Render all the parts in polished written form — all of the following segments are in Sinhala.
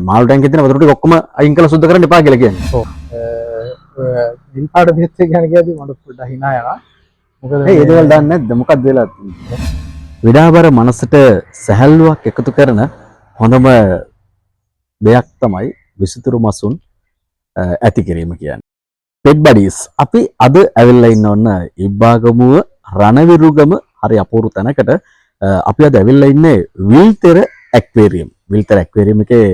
මේ මාළු ටැංකියේ තියෙන වතුර ටික ඔක්කොම අයින් කරලා සුද්ධ කරන්න එපා කියලා කියන්නේ. ඔව්. විල් පාට බෙහෙත් එක ගැන කියද්දි මට පොඩ්ඩක් hina යනවා. මොකද ඒ දේවල් දන්නේ නැද්ද? මොකක්ද වෙලා තියෙන්නේ? විඩාබර මනසට සැහැල්ලුවක් එකතු කරන හොඳම දෙයක් තමයි විසිතුරු මසුන් ඇති කිරීම කියන්නේ. පෙට් බඩීස් අපි අද ඇවිල්ලා ඉන්න ඔන්න ඉබ්බාගමුව රණවිරුගම හරි අපූර්ව තැනකට අපි අද ඇවිල්ලා ඉන්නේ විල්තර ඇක්වේරියම්. විල්තර ඇක්වේරියම් එකේ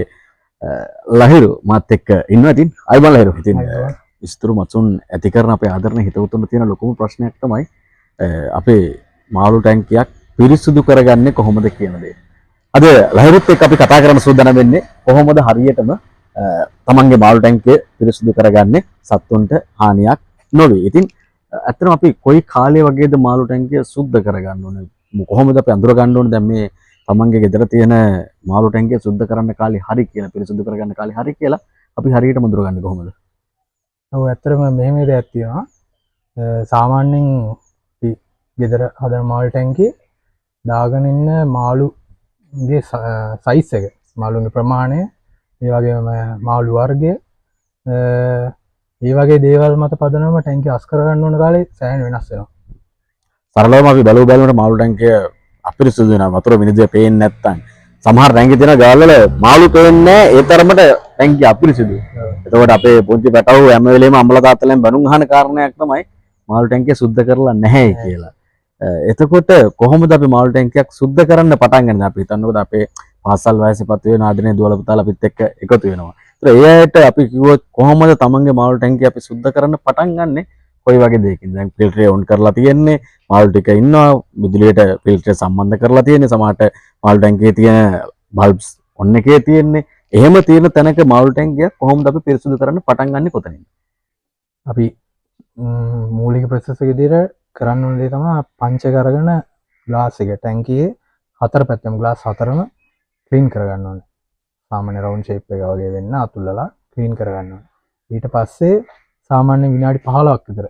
ලහිරු මාත් එක්ක ඉන්නවා. ඉතින් අයබන් ලහිරු. ඉතින් විසිතුරු මසුන් ඇති කරන අපේ ආදරණ හිතවතුන් තියෙන ලොකුම ප්‍රශ්නයක් තමයි අපේ මාළු ටැංකියක් පිරිසුදු කරගන්නේ කොහොමද කියන දේ. අද ලහිරුත් එක්ක අපි කතා කරන්න සූදානම් වෙන්නේ කොහොමද හරියටම තමන්ගේ මාළු ටැංකිය පිරිසුදු කරගන්නේ සත්තුන්ට හානියක් නොවේ. ඉතින් ඇත්තටම අපි කොයි කාලේ වගේද මාළු ටැංකිය සුද්ධ කරගන්න ඕනේ? කොහොමද අපි අඳුර ගන්න ඕනේ දැන් මේ තමන්ගේ ගෙදර තියෙන මාළු ටැංකිය සුද්ධ කරන්න කාලේ හරි කියලා, පිරිසුදු කරගන්න කාලේ හරි කියලා අපි හරියටම අඳුර ගන්නේ කොහොමද? ඔව් ඇත්තටම මෙහෙම දෙයක් තියෙනවා. සාමාන්‍යයෙන් ගෙදර හදන මාළු ටැංකියේ දාගෙන ඉන්න මාළුගේ සයිස් එක, මාළුගේ ප්‍රමාණය, ඒ වගේම මාළු වර්ගය, ඒ වගේ දේවල් මත පදනම ටැංකිය අස් කරගන්න ඕන කාලේ සෑහෙන වෙනස් වෙනවා. සරලවම අපි බලුවට මාළු ටැංකිය අපිරිසුදු වෙනවා. වතුර විනිවිද පේන්නේ නැත්තම් සමහර ටැංකිය තියෙන ගාවල් වල මාළු පේන්නේ ඒ තරමට ටැංකිය අපිරිසුදුයි. එතකොට අපේ පුංචි පැටවෝ හැම වෙලේම අම්මලා තාත්තලාෙන් බැනුම් අහන කාරණයක් තමයි මාළු ටැංකිය සුද්ධ කරලා නැහැ කියලා. එතකොට කොහොමද අපි මාළු ටැංකියක් සුද්ධ කරන්න පටන් ගන්නේ? අපි හිතන්නකොද අපේ පාසල් වයසේපත් වෙන ආදරේ දුවල පුතාලා අපිත් එක්ක එකතු වෙනවා. ඒතර ඒ අයට අපි කිව්වොත් කොහොමද තමන්ගේ මාළු ටැංකිය අපි සුද්ධ කරන්න පටන් ගන්නෙ? කොයි වගේ දෙයකින්ද? දැන් ෆිල්ටරේ ඔන් කරලා තියෙන්නේ, මාළු ටික ඉන්නවා, විදුලියට ෆිල්ටරේ සම්බන්ධ කරලා තියෙන්නේ, සමහරට මාළු ටැංකියේ තියෙන බල්බ්ස් ඔන් එකේ තියෙන්නේ. එහෙම තියෙන තැනක මාළු ටැංකියක් කොහොමද අපි පිරිසුදු කරන්න පටන් ගන්නෙ කොතනින්ද? අපි මූලික ප්‍රොසෙස් එක විදිහට කරන්න ඕන දේ තමයි පංච කරගෙන ග්ලාස් එක ටැංකියේ හතර පැත්තම ග්ලාස් හතරම ක්ලීන් කරගන්න ඕනේ. සාමාන්‍ය රවුන්ඩ් ෂේප් එක වගේ වෙන්න අතුල්ලලා ක්ලීන් කරගන්න ඕනේ. ඊට පස්සේ සාමාන්‍ය විනාඩි 15ක් විතර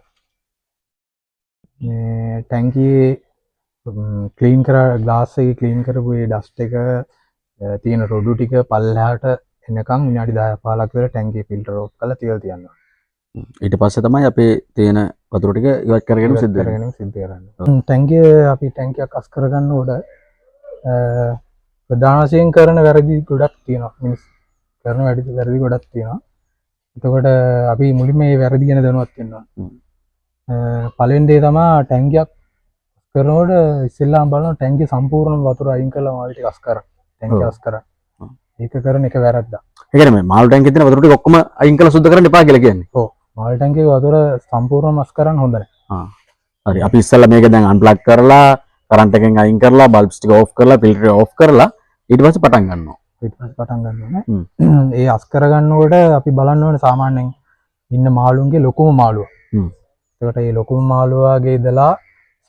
මේ ටැංකියේ ක්ලීන් කරලා ග්ලාස් එකේ ක්ලීන් කරපු ඒ ඩස්ට් එක තියෙන රොඩු ටික පල්ලෙහාට එනකන් විනාඩි 10 15ක් විතර ටැංකිය ෆිල්ටර් ඔෆ් කරලා තියලා තියන්න ඕනේ. ඊට පස්සේ තමයි අපේ තියෙන වතුර ටික ඉවත් කරගෙන සිද්ධ කරන්න. ටැංකිය අපි ටැංකියක් අස් කරගන්නකොට ප්‍රධාන වශයෙන් කරන වැරදි ගොඩක් තියෙනවා. මිනිස් කරන වැරදි ගොඩක් තියෙනවා. එතකොට අපි මුලින්ම මේ වැරදි ගැන දැනුවත් වෙන්න ඕන. පළවෙනි දේ තමයි ටැංකියක් කරනකොට ඉස්සෙල්ලාම බලනවා ටැංකිය සම්පූර්ණම වතුර අයින් කරලා මාළු ටික අස් කරන්න. ටැංකිය අස් කරන්න. ඒක කරන එක වැරද්දක්. ඒ කියන්නේ මේ මාළු ටැංකියේ තියෙන වතුර ටික ඔක්කොම අයින් කරලා සුද්ධ කරන්න එපා කියලා කියන්නේ. ඔව්. මාළු ටැංකියේ වතුර සම්පූර්ණම අස් කරන්න හොඳ නැහැ. හරි. අපි ඉස්සෙල්ලා මේක දැන් අන්ප්ලග් කරලා කරන්ට් එකෙන් අයින් කරලා බල්බ්ස් ටික ඕෆ් කරලා ෆිල්ටර් ඕෆ් කරලා ඊට පස්සේ පටන් ගන්නවා. ඊට පස්සේ පටන් ගන්න ඕනේ. ඒ අස් කරගන්නකොට අපි බලන්න ඕනේ සාමාන්‍යයෙන් ඉන්න මාළුන්ගේ ලොකුම මාළුවා. එතකොට මේ ලොකුම මාළුවාගේ ඉඳලා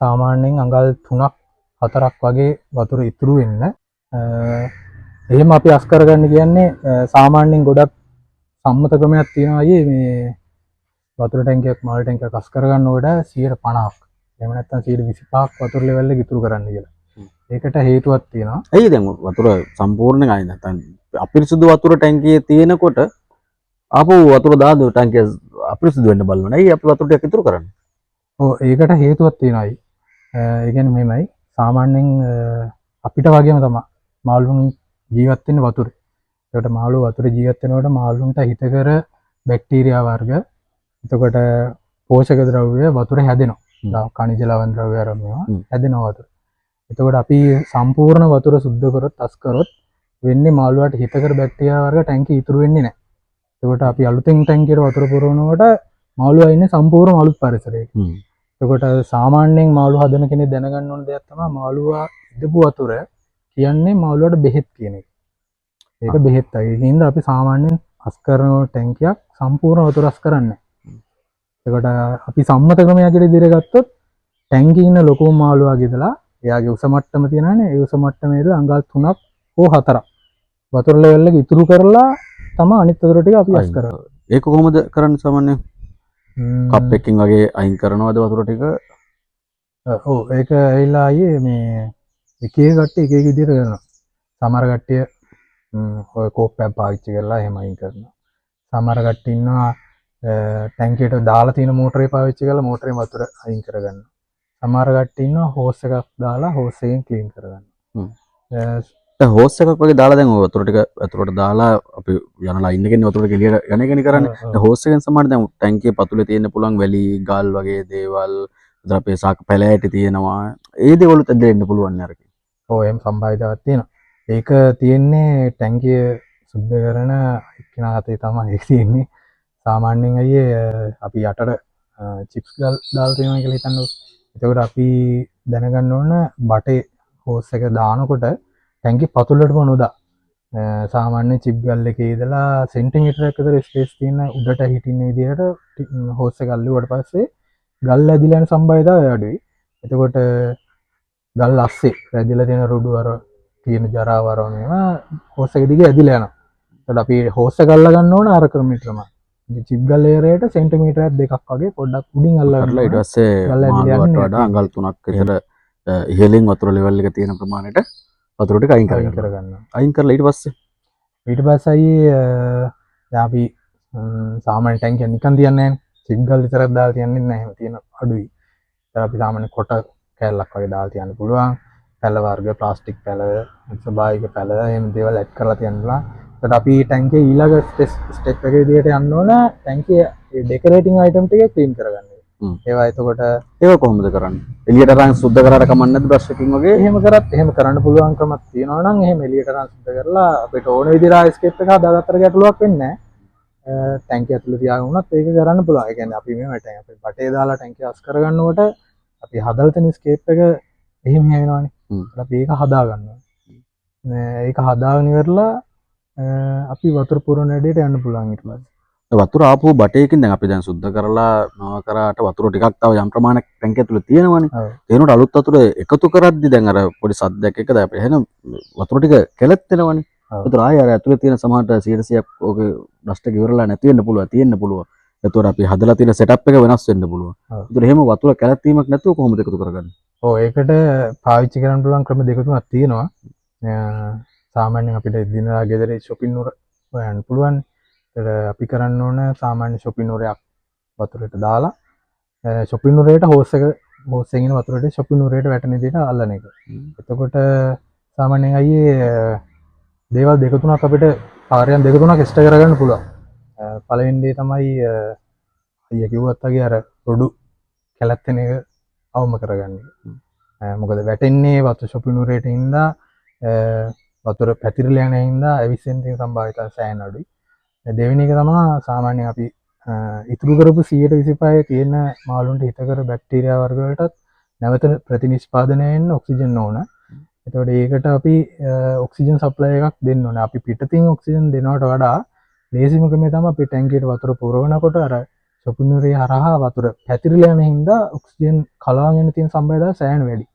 සාමාන්‍යයෙන් අඟල් 3ක් 4ක් වගේ වතුර ඉතුරු වෙන්න. එහෙම අපි අස් කරගන්න කියන්නේ සාමාන්‍යයෙන් ගොඩක් සම්මත ක්‍රමයක් තියෙනවා අයියේ මේ වතුර ටැංකියක් මාළු ටැංකියක් අස් කරගන්නකොට 50%ක් එහෙම නැත්නම් 25%ක් වතුර ලෙවල් එක ඉතුරු කරන්න කියලා. ඒකට හේතුවක් තියෙනවා. ඇයි දැන් වතුර සම්පූර්ණයෙන් අයින් නැත්නම් අපිරිසුදු වතුර ටැංකියේ තියෙනකොට ආපහු වතුර දාන ටැංකිය අපිරිසුදු වෙන්න බලනවා. ඇයි අපි වතුර ටික ඉතුරු කරන්නේ? ඔව් ඒකට හේතුවක් තියෙනවා. ඒ කියන්නේ මෙහෙමයි. සාමාන්‍යයෙන් අපිට වගේම තමයි මාළුන් ජීවත් වෙන්නේ වතුරේ. ඒකට මාළු වතුරේ ජීවත් වෙනකොට මාළුන්ට හිතකර බැක්ටීරියා වර්ග, එතකොට පෝෂක ද්‍රව්‍ය වතුරේ හැදෙනවා. ಖನಿಜ ලවණ ද්‍රව්‍ය ආරම්භනවා හැදෙනවා වතුර. එතකොට අපි සම්පූර්ණ වතුර සුද්ධ කරොත් අස් කරොත් වෙන්නේ මාළුවාට හිතකර බැක්ටීරියා වර්ග ටැංකිය ඉතුරු වෙන්නේ නැහැ. එතකොට අපි අලුතෙන් ටැංකියට වතුර පුරවනකොට මාළුවා ඉන්නේ සම්පූර්ණ අලුත් පරිසරයක. එතකොට සාමාන්‍යයෙන් මාළු හදන කෙනෙක් දැනගන්න ඕන දෙයක් තමයි මාළුවා ඉදපු වතුර කියන්නේ මාළුවාට බෙහෙත් කියන එක. ඒක බෙහෙත්යි. ඒ හින්දා අපි සාමාන්‍යයෙන් අස් කරන ටැංකියක් සම්පූර්ණ වතුර අස් කරන්නේ. එතකොට අපි සම්මත ක්‍රමයක් විදිහට ගත්තොත් ටැංකියේ ඉන්න ලොකුම මාළුවාගේ ඉඳලා එයාගේ උස මට්ටම තියෙනවානේ. ඒ උස මට්ටමේ ඉඳලා අඟල් 3ක් හෝ 4ක් වතුර ලෙවල් එක ඉතුරු කරලා තමයි අනිත් වතුර ටික අපි අස් කරන්නේ. ඒක කොහොමද කරන්නේ සාමාන්‍යයෙන්? කප් එකකින් වගේ අයින් කරනවද වතුර ටික? ඔව් ඒක ඇවිල්ලා ආයේ මේ එක එක කට්ටිය එක එක විදිහට කරනවා. සමහර කට්ටිය ඔය කෝප්පයක් පාවිච්චි කරලා එහෙම අයින් කරනවා. සමහර කට්ටිය ඉන්නවා ටැංකියට දාලා තියෙන මෝටරේ පාවිච්චි කරලා මෝටරේ වතුර අයින් කරගන්නවා. සමහර කට්ටිය ඉන්නවා හෝස් එකක් දාලා හෝස් එකෙන් ක්ලීන් කරගන්නවා. හෝස් එකක් වගේ දාලා දැන් වතුර ටික වතුරට දාලා අපි යන ලයින් එකෙන් වතුර එළියට යන එකනේ කරන්නේ. හෝස් එකෙන් සමහර දැන් ටැංකිය පතුලේ තියෙන්න පුළුවන් වැලි ගල් වගේ දේවල් ඉතින් අපේ සාක පැලෑටි තියෙනවා. ඒ දේවලුත් ඇදලා එන්න පුළුවන් නේ අරකින්. ඔව් එහෙම සම්භාවිතාවක් තියෙනවා. ඒක තියෙන්නේ ටැංකිය සුද්ධ කරන එක්කෙනා අතේ තමයි ඒක තියෙන්නේ. සාමාන්‍යයෙන් අයියේ අපි යටට චිප්ස් ගල් දාලා තියෙනවා කියලා හිතන්නකො. එතකොට අපි දැනගන්න ඕන බටේ හෝස් එක දානකොට ටැංකිය පතුලටම නොදා සාමාන්‍ය චිප් ගල් එකේ ඉඳලා සෙන්ටිමීටරයක් විතර ස්පේස් තියෙන උඩට හිටින්න විදිහට හෝස් එක අල්ලුවට පස්සේ ගල් ඇදිලා යන සම්භාවිතාවය අඩුයි. එතකොට ගල් අස්සේ රැදිලා තියෙන රොඩු අර තියෙන ජරා වරව මේවා හෝස් එක දිගේ ඇදිලා යනවා. එතකොට අපි හෝස් එක අල්ල ගන්න ඕන අර ක්‍රමෙටම. චිප් ගල් ලේයරයට සෙන්ටිමීටරයක් දෙකක් වගේ පොඩ්ඩක් උඩින් අල්ලලා ඊට පස්සේ මාළුවට වඩා අඟල් 3ක් විතර ඉහළින් වතුර ලෙවල් එක තියෙන ප්‍රමාණයට වතුර ටික අයින් කරගන්න. අයින් කරලා ඊට පස්සේ දැන් අපි සාමාන්‍ය ටැංකිය නිකන් තියන්නේ නැහැ. චිප් ගල් විතරක් දාලා තියන්නේ නැහැ. එහෙම තියෙන අඩුයි. ඒතර අපි සාමාන්‍ය කොට කෑල්ලක් වගේ දාලා තියන්න පුළුවන්. පැල වර්ග ප්ලාස්ටික් පැල ස්වභාවික පැල එහෙම දේවල් ඇඩ් කරලා තියන්න පුළුවන්. ඒකට අපි ටැංකිය ඊළඟ ස්ටෙප් එකේ විදිහට යන්න ඕන ටැංකිය ඩෙකොරේටින් අයිටම් ටික ක්ලීන් කරගන්න. ඒවා එතකොට ඒක කොහොමද කරන්නේ? එළියට අරන් සුද්ධ කරාට කමක් නැද්ද බ්‍රෂ් එකකින් වගේ? එහෙම කරත් එහෙම කරන්න පුළුවන් ක්‍රමයක් තියෙනවා නම් එහෙම එළියට අරන් සුද්ධ කරලා අපිට ඕන විදිහට ස්කේප් එක හදාගත්තට ගැටලුවක් වෙන්නේ නැහැ. ටැංකිය ඇතුළේ තියාගෙන වුණත් ඒක කරන්න පුළුවන්. ඒ කියන්නේ අපි මේ අපේ බටේ දාලා ටැංකිය අස් කරගන්නකොට අපි හදලා තියෙන ස්කේප් එක එහෙම වෙනවනේ. අපි ඒක හදා ගන්නවා. ඒක හදාගෙන ඉවරලා අපි වතුර පුරන වැඩේට යන්න පුළුවන් ඊට පස්සේ. වතුර ආපු බටේකින් දැන් අපි දැන් සුද්ධ කරලා නව කරාට වතුර ටිකක් තව යම් ප්‍රමාණයක් ටැංකිය ඇතුළේ තියෙනවනේ. ඒනොට අලුත් වතුර එකතු කරද්දි දැන් අර පොඩි සද්දයක් එකද අපි එහෙනම් වතුර ටික කෙලෙත් වෙනවනේ. ඒතර ආයෙ අර ඇතුළේ තියෙන සමහරට 100ක් ඔගේ ඩස්ට් එක ඉවරලා නැති වෙන්න පුළුවන් තියෙන්න පුළුවන්. ඒතර අපි හදලා තියෙන සෙටප් එක වෙනස් වෙන්න පුළුවන්. ඒතර එහෙම වතුර කැලත් වීමක් නැතුව කොහොමද එකතු කරගන්නේ? ඔව් ඒකට පාවිච්චි කරන්න පුළුවන් ක්‍රම දෙක තුනක් තියෙනවා. සාමාන්‍යයෙන් අපිට දිනදා ගෙදර shopping නුර හොයන්න පුළුවන්. ඒතර අපි කරන්න ඕන සාමාන්‍ය shopping නුරයක් වතුරට දාලා shopping නුරේට හෝස් එකෙන් වතුරට shopping නුරේට වැටෙන විදිහට අල්ලන එක. එතකොට සාමාන්‍යයෙන් අයියේ දේවල් දෙක තුනක් අපිට කාර්යයන් දෙක තුනක් ඉෂ්ට කරගන්න පුළුවන්. පළවෙනි දේ තමයි අයියා කිව්වත් වගේ අර රොඩු කැලැත්තෙන එක අවම කරගන්න. මොකද වැටෙන්නේ වතුර shopping නුරේට ඉඳලා වතුර පැතිරලා යන හින්දා ඇවිස්සෙන් තියෙන සම්භාවිතාව සෑහෙන අඩුයි. දෙවෙනි එක තමයි සාමාන්‍යයෙන් අපි ඉතුරු කරපු 125 තියෙන මාළුන්ට හිතකර බැක්ටීරියා වර්ග වලටත් නැවත ප්‍රතිනිෂ්පාදනය වෙන්න ඔක්සිජන් ඕන. එතකොට ඒකට අපි ඔක්සිජන් සප්ලයි එකක් දෙන්න ඕනේ. අපි පිටතින් ඔක්සිජන් දෙනවට වඩා ලේසිම ක්‍රමය තමයි අපි ටැංකියට වතුර පුරවනකොට අර shopping නුරේ හරහා වතුර පැතිරලා යන හින්දා ඔක්සිජන් කලාව වෙන තියෙන සම්භාවිතාව සෑහෙන වැඩි.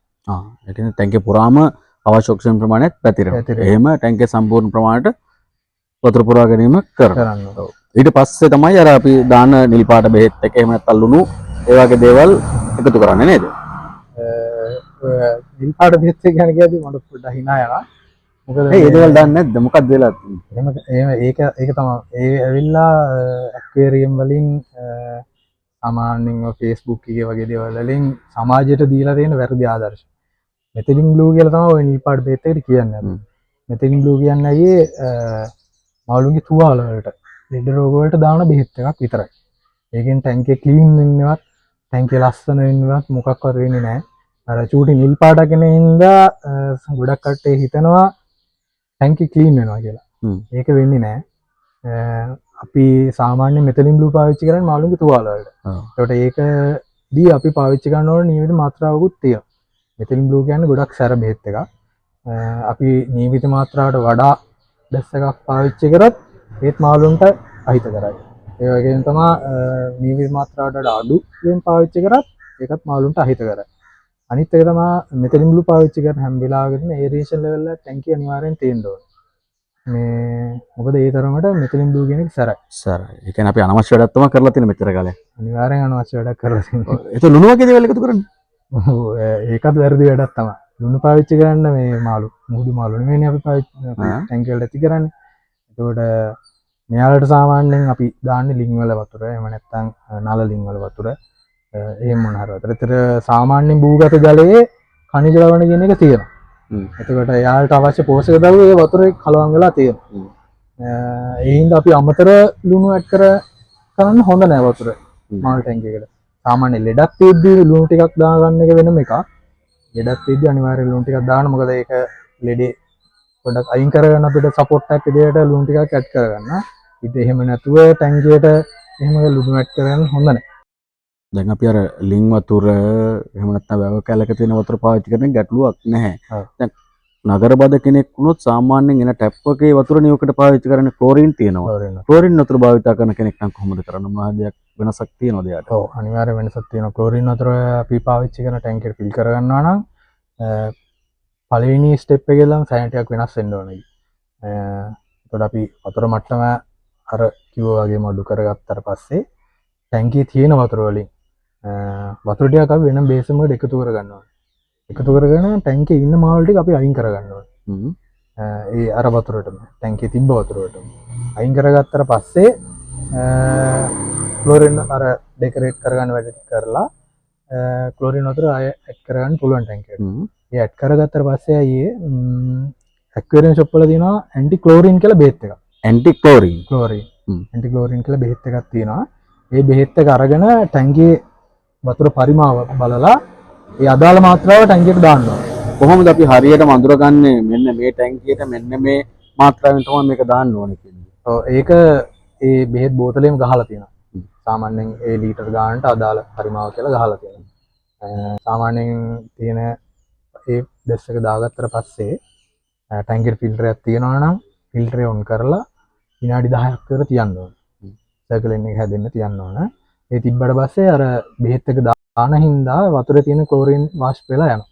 ඒ කියන්නේ ටැංකිය පුරාම අවශ්‍ය ඔක්සිජන් ප්‍රමාණයත් පැතිරෙනවා. එහෙම ටැංකිය සම්පූර්ණ ප්‍රමාණයට වතුර පුරවා ගැනීම කරනවා. ඊට පස්සේ තමයි අර අපි දාන නිල් පාට බෙහෙත් එක එහෙම නැත්නම් ලුණු ඒ වගේ දේවල් එකතු කරන්නේ නේද? නිල් පාට බෙහෙත් එක ගැන කියද්දි මට පොඩ්ඩක් hina යනවා. මොකද ඒ දේවල් දාන්නේ නැද්ද? මොකක්ද වෙලා තියෙන්නේ? එහෙම ඒක තමයි. ඒ ඇවිල්ලා ඇක්වේරියම් වලින් සාමාන්‍යයෙන් Facebook එකේ වගේ දේවල් වලින් සමාජයට දීලා තියෙන වැරදි ආදර්ශ. මෙතිලින් බ්ලූ කියලා තමයි ඔය නිල් පාට බෙහෙත් එකට කියන්නේ. මෙතිලින් බ්ලූ කියන්නේ අයියේ මාළුන්ගේ තුවාල වලට ලෙඩ රෝග වලට දාන බෙහෙත් එකක් විතරයි. ඒකෙන් ටැංකිය ක්ලීන් වෙන්නවත් ටැංකිය ලස්සන වෙන්නවත් මොකක්වත් වෙන්නේ නැහැ. අර චූටි නිල් පාටක් කෙන හින්දා ගොඩක් කට්ටිය හිතනවා ටැංකිය ක්ලීන් වෙනවා කියලා. ඒක වෙන්නේ නැහැ. අපි සාමාන්‍ය මෙතිලින් බ්ලූ පාවිච්චි කරන්නේ මාළුන්ගේ තුවාල වලට. ඒකට ඒකදී අපි පාවිච්චි කරන ඕන නියමිත මාත්‍රාවකුත් තියෙනවා. මෙතිලින් බ්ලූ කියන්නේ ගොඩක් සැර බෙහෙත් එකක්. අපි නියමිත මාත්‍රාවට වඩා ඩස් එකක් පාවිච්චි කරත් ඒත් මාළුන්ට අහිතකරයි. ඒ වගේම තමයි නියමිත මාත්‍රාවට වඩා අඩුවෙන් පාවිච්චි කරත් ඒකත් මාළුන්ට අහිතකරයි. අනිත් එක තමයි මෙතිලින් බ්ලූ පාවිච්චි කරන හැම වෙලාවෙකම ඒරේෂන් ලෙවල් එක ටැංකිය අනිවාර්යෙන් තියෙන්න ඕනේ. මේ මොකද ඒ තරමට මෙතිලින් බ්ලූ කියන එක සැරයි. සැරයි. ඒ කියන්නේ අපි අනවශ්‍ය වැඩක් තමයි කරලා තියෙන මෙච්චර කාලයක්. අනිවාර්යෙන් අනවශ්‍ය වැඩක් කරලා තියෙනවා. ඒක ලුණු වගේ දේවල් එකතු කරන්නේ. ඔව් ඒකත් වැරදි වැඩක් තමයි. ලුණු පාවිච්චි කරන්න මේ මාළු මුහුදු මාළු නෙවෙයිනේ අපි පාවිච්චි ආ. ටැංකිය වලට ඇති කරන්නේ. එතකොට මෙයාලට සාමාන්‍යයෙන් අපි දාන්නේ ලිං වල වතුර එහෙම නැත්නම් නල ලිං වල වතුර එහෙම මොන හරි වතුර. ඒතර සාමාන්‍යයෙන් භූගත ජලයේ khනිජ ලවණ කියන එක තියෙනවා. එතකොට එයාලට අවශ්‍ය පෝෂක ද්‍රව්‍ය ඒ වතුරේ කලවම් වෙලා තියෙනවා. ඒ හින්දා අපි අමතර ලුණු ඇඩ් කරන්න හොඳ නෑ වතුර මාළු ටැංකියකට. සාමාන්‍ය ලෙඩක් තියෙද්දි ලුණු ටිකක් දාගන්න එක වෙනම එකක්. ලෙඩක් තියෙද්දි අනිවාර්යයෙන් ලුණු ටිකක් දාන්න. මොකද ඒක ලෙඩේ පොඩ්ඩක් අයින් කරගන්න අපිට සපෝට් එකක් විදියට ලුණු ටිකක් ඇඩ් කරගන්න. ඉතින් එහෙම නැතුව ටැංකියට එහෙම ලුණු ඇඩ් කරගන්න හොඳ නෑ. දැන් අපි අර ලිං වතුර එහෙම නැත්නම් වැව කැලක තියෙන වතුර පාවිච්චි කරන ගැටලුවක් නැහැ. ඔව්. දැන් නගරබද කෙනෙක් වුණොත් සාමාන්‍යයෙන් එන ටැප් එකේ වතුර නියොකට පාවිච්චි කරන්නේ ක්ලෝරින් තියෙනවා. ක්ලෝරින් වතුර භාවිත කරන කෙනෙක් නම් කොහොමද කරන්නේ? මොනවද දෙයක් වෙනසක් තියෙනවද යාට? ඔව් අනිවාර්ය වෙනසක් තියෙනවා. ක්ලෝරින් වතුර අපි පාවිච්චි කරන ටැංකියට ෆිල් කරගන්නවා නම් පළවෙනි ස්ටෙප් එකේ ඉඳන් සෑහෙන ටිකක් වෙනස් වෙන්න ඕනේ. එතකොට අපි වතුර මට්ටම අර කිව්වා වගේම අඩු කරගත්තට පස්සේ ටැංකියේ තියෙන වතුර වලින් වතුර ටිකක් අපි වෙන බේසම වලට එකතු කරගන්න ඕනේ. එකතු කරගෙන ටැංකියේ ඉන්න මාළු ටික අපි අයින් කරගන්න ඕනේ. ඒ අර වතුරටම ටැංකියේ තිබ්බ වතුරටම අයින් කරගත්තට පස්සේ ක්ලෝරින් අර ඩෙකොරේට් කරගන්න වැඩ ටික කරලා ක්ලෝරින් වතුර ආයෙ ඇඩ් කරගන්න පුළුවන් ටැංකියට. ඒ ඇඩ් කරගත්තට පස්සේ අයියේ ඇක්වේරියම් ෂොප් වල තියෙනවා ඇන්ටි ක්ලෝරින් කියලා බෙහෙත් එකක්. ඇන්ටි ක්ලෝරින් කියලා බෙහෙත් එකක් තියෙනවා. ඒ බෙහෙත් එක අරගෙන ටැංකියේ වතුර පරිමාව බලලා ඒ අදාළ මාත්‍රාව ටැංකියට දාන්න ඕනේ. කොහොමද අපි හරියටම අඳුරගන්නේ මෙන්න මේ ටැංකියට මෙන්න මේ මාත්‍රාවෙන් තමයි මේක දාන්න ඕනේ කියන්නේ? ඔව් ඒක ඒ බෙහෙත් බෝතලෙම ගහලා තියෙනවා. සාමාන්‍යයෙන් ඒ ලීටර් ගානට අදාළ පරිමාව කියලා ගහලා තියෙනවා. සාමාන්‍යයෙන් තියෙන ඒ ඩෙස් එක දාගත්තට පස්සේ ටැංකියට ෆිල්ටර් එකක් තියෙනවා නම් ෆිල්ටරේ ඔන් කරලා විනාඩි 10ක් විතර තියන්න ඕනේ. සර්කියුලේෂන් එක හැදෙන්න තියන්න ඕනේ. ඒ තිබ්බට පස්සේ අර බෙහෙත් එක දාන හින්දා වතුරේ තියෙන ක්ලෝරින් වාෂ්ප වෙලා යනවා.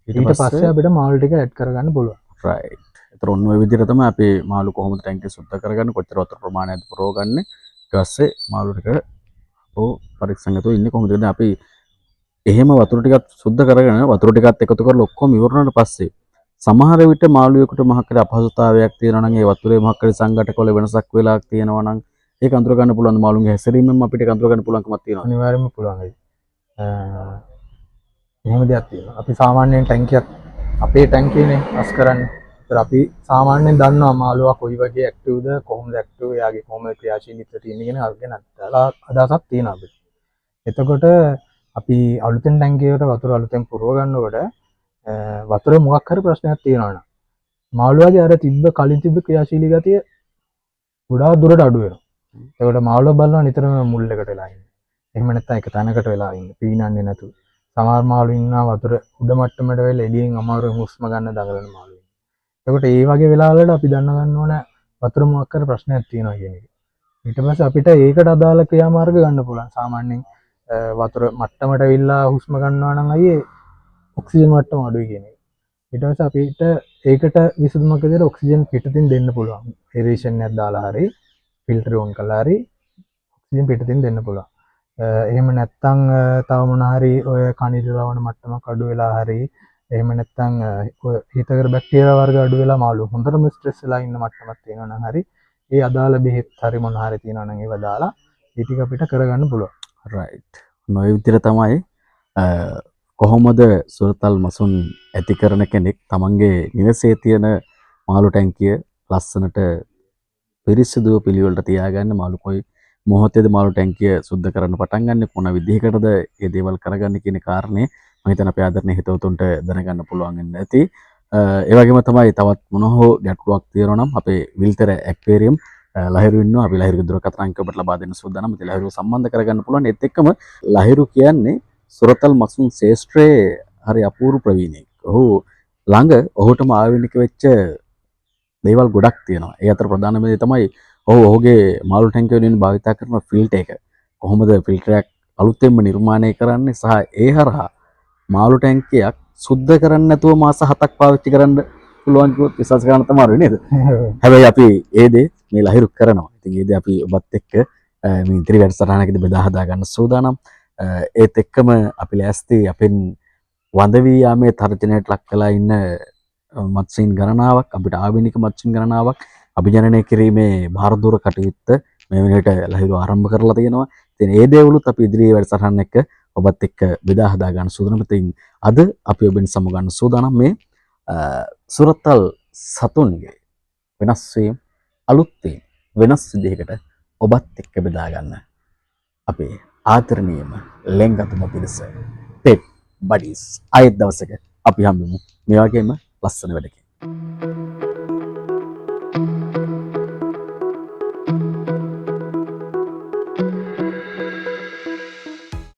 ඊට පස්සේ අපිට මාළු ටික ඇඩ් කරගන්න පුළුවන්. රයිට්. ඒතර ඔන්න ඔය විදිහට තමයි අපි මාළු කොහොමද ටැංකිය සුද්ධ කරගන්නේ, කොච්චර වතුර ප්‍රමාණයක්ද පුරවගන්නේ. ඊට පස්සේ මාළු ටික පරීක්ෂණයතු ඉන්නේ කොහොමද කියන්නේ අපි එහෙම වතුර ටිකක් සුද්ධ කරගෙන වතුර ටිකත් එකතු කරලා ඔක්කොම ඉවරනාට පස්සේ සමහර විට මාළුවෙකුට මහක් කර අපහසුතාවයක් තියෙනවා නම් ඒ වතුරේ මහක් කර සංඝටක වල වෙනසක් වෙලා තියෙනවා නම් ඒක අඳුර ගන්න පුළුවන්. මාළුන්ගේ හැසිරීමෙන් අපිට ඒක අඳුර ගන්න පුළුවන්කමක් තියෙනවා. අනිවාර්යයෙන්ම පුළුවන් ඒක. එහෙම දෙයක් තියෙනවා. අපි සාමාන්‍යයෙන් ටැංකියක් අපේ ටැංකියනේ අස් කරන්නේ. ඒතර අපි සාමාන්‍යයෙන් දන්නවා මාළුවා කොයි වගේ ඇක්ටිව්ද, කොහොමද ඇක්ටිව්, එයාගේ කොහොමද ක්‍රියාශීලීත්වය තියෙන්නේ කියන අරගෙන අදහසක් තියෙනවා අපිට. එතකොට අපි අලුතෙන් ටැංකියකට වතුර අලුතෙන් පුරව ගන්නකොට වතුරේ මොකක් හරි ප්‍රශ්නයක් තියෙනවා නම් මාළුවාගේ අර කලින් තිබ්බ ක්‍රියාශීලී ගතිය ගොඩාක් දුරට අඩු වෙනවා. ඒකට මාළුවා බලනවා නිතරම මුල් එකට වෙලා ඉන්නේ. එහෙම නැත්නම් එක තැනකට වෙලා ඉන්නේ. පීනන්නේ නැතුව. සමහර මාළු ඉන්නවා වතුර උඩ මට්ටමට වෙලා එළියෙන් අමාරුවෙන් හුස්ම ගන්න දඟලන මාළු ඉන්නවා. ඒකට ඒ වගේ වෙලාවලට අපි දැන ගන්න ඕන වතුර මොකක් හරි ප්‍රශ්නයක් තියෙනවා කියන එක. ඊට පස්සේ අපිට ඒකට අදාළ ක්‍රියාමාර්ග ගන්න පුළුවන්. සාමාන්‍යයෙන් වතුර මට්ටමට ඇවිල්ලා හුස්ම ගන්නවා නම් අයියේ ඔක්සිජන් මට්ටම අඩුයි කියන එක. ඊට පස්සේ අපිට ඒකට විසඳුමක් විදිහට ඔක්සිජන් පිටතින් දෙන්න පුළුවන්. එරේෂන් එකක් දාලා හරි ෆිල්ටර් ඔන් කළා හරි ඔක්සිජන් පිටතින් දෙන්න පුළුවන්. එහෙම නැත්නම් තව මොන හරි ඔය කනිජ ලවණ මට්ටමක් අඩු වෙලා හරි එහෙම නැත්නම් ඔය හිතකර බැක්ටීරියා වර්ග අඩු වෙලා මාළු හොඳටම ස්ට්‍රෙස් වෙලා ඉන්න මට්ටමක් තියෙනවා නම් හරි ඒ අදාළ බෙහෙත් හරි මොන හරි තියෙනවා නම් ඒව දාලා ඒ ටික අපිට කරගන්න පුළුවන්. රයිට්. නොයි විදිහට තමයි කොහොමද සුරතල් මසුන් ඇති කරන කෙනෙක් තමන්ගේ නිවසේ තියෙන මාළු ටැංකිය ලස්සනට පිරිසිදුව පිළිවෙලට තියාගන්න මාළු කොයි මොහොතේද මාළු ටැංකිය සුද්ධ කරන්න පටන් ගන්න මොන විදිහකටද මේ දේවල් කරගන්න කියන කාරණේ මම හිතන අපේ ආදරණීය හිතවතුන්ට දැනගන්න පුළුවන් වෙන්න ඇති. ඒ වගේම තමයි තවත් මොන හෝ ගැටලුවක් තියෙනවා නම් අපේ විල්තර ඇක්වේරියම් ලහිරු ඉන්නවා. අපි ලහිරුගේ දුරකථන අංක ඔබට ලබා දෙන්න සූදානම්. ඉතින් ලහිරුව සම්බන්ධ කරගන්න පුළුවන්. ඒත් එක්කම ලහිරු කියන්නේ සුරතල් මසුන් ශේෂ්ත්‍රයේ හරි අපූර්ව ප්‍රවීණයෙක්. ඔහු ළඟ ඔහුටම ආවෙනික වෙච්ච දේවල් ගොඩක් තියෙනවා. ඒ අතර ප්‍රධානම දේ තමයි ඔහුගේ මාළු ටැංකිය වලින් භාවිත කරන ෆිල්ටර් එක. කොහොමද ෆිල්ටර් එකක් අලුතෙන්ම නිර්මාණය කරන්නේ සහ ඒ හරහා මාළු ටැංකියක් සුද්ධ කරන්න නැතුව මාස 7ක් පාවිච්චි කරන්න පුළුවන් කිව්වොත් විශ්වාස කරන්න තමයි නේද? හැබැයි අපි ඒ දේ මේ ලහිරු කරනවා. ඉතින් ඒ දේ අපි ඔබත් එක්ක මේ ඉදිරි වැඩසටහනකදී බෙදා හදා ගන්න සූදානම්. ඒත් එක්කම අපි ලෑස්ති අපෙන් වඳ වී යාමේ තර්ජනයට ලක් වෙලා ඉන්න මත්ස්‍යීන් ගණනාවක් අපිට ආවිනික මත්ස්‍යීන් ගණනාවක් අභිජනනය කිරීමේ භාරදූර කටයුත්ත මේ වෙනට ලහිරු ආරම්භ කරලා තියෙනවා. ඉතින් ඒ දේවලුත් අපි ඉදිරියේ වැඩසටහන් එක්ක ඔබත් එක්ක බෙදා හදා ගන්න සූදානම්. ඉතින් අද අපි ඔබෙන් සමුගන්න සූදානම් මේ සුරතල් සතුන්ගේ වෙනස් වීම අලුත් වීම වෙනස් විදිහකට ඔබත් එක්ක බෙදා ගන්න අපේ ආදරණීයම ලෙන්ගතුම පිරිස පෙට් බඩීස්. ආයෙත් දවසක අපි හම්බෙමු මේ වගේම ලස්සන වැඩකින්.